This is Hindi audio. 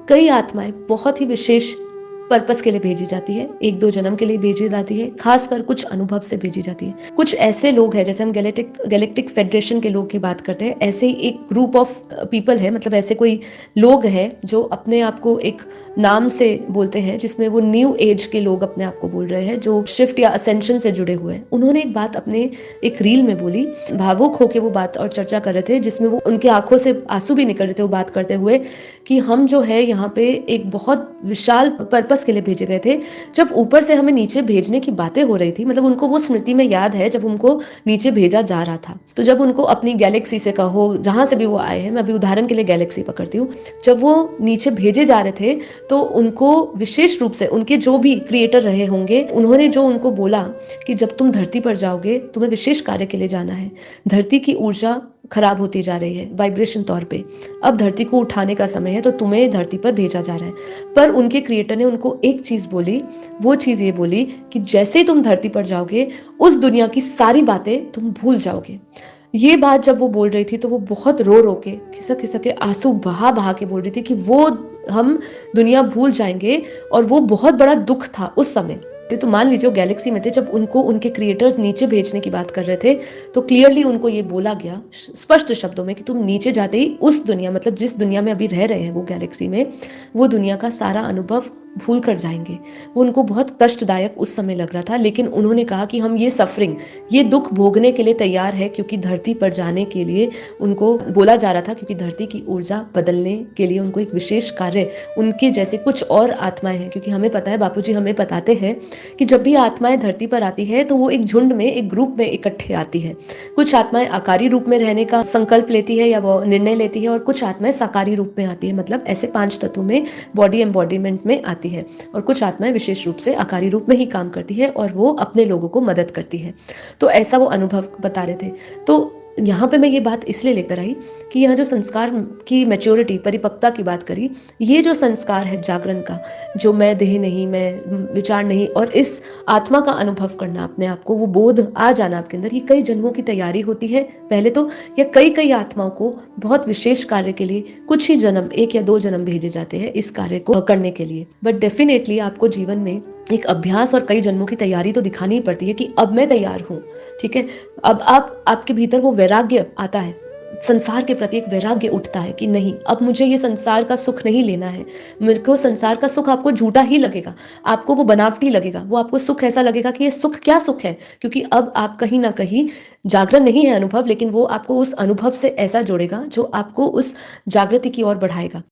कई आत्माएँ बहुत ही विशेष पर्पस के लिए भेजी जाती है, 1-2 जन्म के लिए भेजी जाती है, खासकर कुछ अनुभव से भेजी जाती है। कुछ ऐसे लोग हैं, जैसे हम गैलेक्टिक फेडरेशन के लोग की बात करते हैं, ऐसे ही एक ग्रुप ऑफ पीपल है, मतलब ऐसे कोई लोग हैं जो अपने आप को एक नाम से बोलते हैं, जिसमें वो न्यू एज के लोग अपने आप को बोल रहे हैं, जो शिफ्ट या असेंशन से जुड़े हुए हैं। उन्होंने एक बात अपने एक रील में बोली, भावुक होके वो बात और चर्चा कर रहे थे, जिसमें वो उनकी आँखों से आँसू भी निकल रहे थे वो बात करते हुए, कि हम जो है यहाँ पे एक बहुत विशाल पर्पस के लिए भेजे गए थे। जब ऊपर से हमें नीचे भेजने की बातें हो रही थी, मतलब उनको वो स्मृति में याद है जब उनको नीचे भेजा जा रहा था। तो जब उनको अपनी गैलेक्सी से कहो, जहाँ से भी वो आए हैं, मैं अभी उदाहरण के लिए गैलेक्सी पकड़ती हूँ, जब वो नीचे भेजे जा रहे थे तो उनको विशेष रूप से उनके जो भी क्रिएटर रहे होंगे, उन्होंने जो उनको बोला कि जब तुम धरती पर जाओगे तुम्हें विशेष कार्य के लिए जाना है। धरती की ऊर्जा खराब होती जा रही है वाइब्रेशन तौर पे। अब धरती को उठाने का समय है, तो तुम्हें धरती पर भेजा जा रहा है। पर उनके क्रिएटर ने उनको एक चीज बोली, वो चीज ये बोली कि जैसे तुम धरती पर जाओगे उस दुनिया की सारी बातें तुम भूल जाओगे। ये बात जब वो बोल रही थी तो वो बहुत रो रो के, खिसक खिसक के, आंसू बहा बहा के बोल रही थी कि वो हम दुनिया भूल जाएंगे, और वो बहुत बड़ा दुख था उस समय। तो मान लीजिए गैलेक्सी में थे, जब उनको उनके क्रिएटर्स नीचे भेजने की बात कर रहे थे, तो क्लियरली उनको ये बोला गया स्पष्ट शब्दों में कि तुम नीचे जाते ही उस दुनिया, मतलब जिस दुनिया में अभी रह रहे हैं वो गैलेक्सी में, वो दुनिया का सारा अनुभव भूल कर जाएंगे। वो उनको बहुत कष्टदायक उस समय लग रहा था, लेकिन उन्होंने कहा कि हम ये सफरिंग, ये दुख भोगने के लिए तैयार है, क्योंकि धरती पर जाने के लिए उनको बोला जा रहा था, क्योंकि धरती की ऊर्जा बदलने के लिए उनको एक विशेष कार्य, उनके जैसे कुछ और आत्माएं हैं। क्योंकि हमें पता है, बापूजी हमें बताते हैं कि जब भी आत्माएं धरती पर आती है तो वो एक झुंड में, एक ग्रुप में इकट्ठे आती है। कुछ आत्माएं आकारी रूप में रहने का संकल्प लेती है या वो निर्णय लेती है, और कुछ आत्माएं साकारी रूप में आती है, मतलब ऐसे 5 तत्वों में बॉडी एम्बॉडीमेंट में आती है। और कुछ आत्माएं विशेष रूप से आकारी रूप में ही काम करती है, और वो अपने लोगों को मदद करती है। तो ऐसा वो अनुभव बता रहे थे। तो यहाँ पे मैं ये बात इसलिए लेकर आई कि यहाँ जो संस्कार की मैच्योरिटी, परिपक्वता की बात करी, ये जो संस्कार है जागरण का, जो मैं देह नहीं, मैं विचार नहीं, और इस आत्मा का अनुभव करना अपने आप को, वो बोध आ जाना आपके अंदर, ये कई जन्मों की तैयारी होती है पहले तो, या कई आत्माओं को बहुत विशेष कार्य के लिए कुछ ही जन्म, 1 या 2 जन्म भेजे जाते हैं इस कार्य को करने के लिए। बट डेफिनेटली आपको जीवन में एक अभ्यास और कई जन्मों की तैयारी तो दिखानी ही पड़ती है कि अब मैं तैयार हूँ, ठीक है। अब आपके भीतर वो वैराग्य आता है, संसार के प्रति एक वैराग्य उठता है कि नहीं, अब मुझे ये संसार का सुख नहीं लेना है। मेरे को संसार का सुख आपको झूठा ही लगेगा, आपको वो बनावटी लगेगा, वो आपको सुख ऐसा लगेगा कि ये सुख क्या सुख है, क्योंकि अब आप कहीं ना कहीं, जागरण नहीं है अनुभव, लेकिन वो आपको उस अनुभव से ऐसा जोड़ेगा जो आपको उस जागृति की ओर बढ़ाएगा।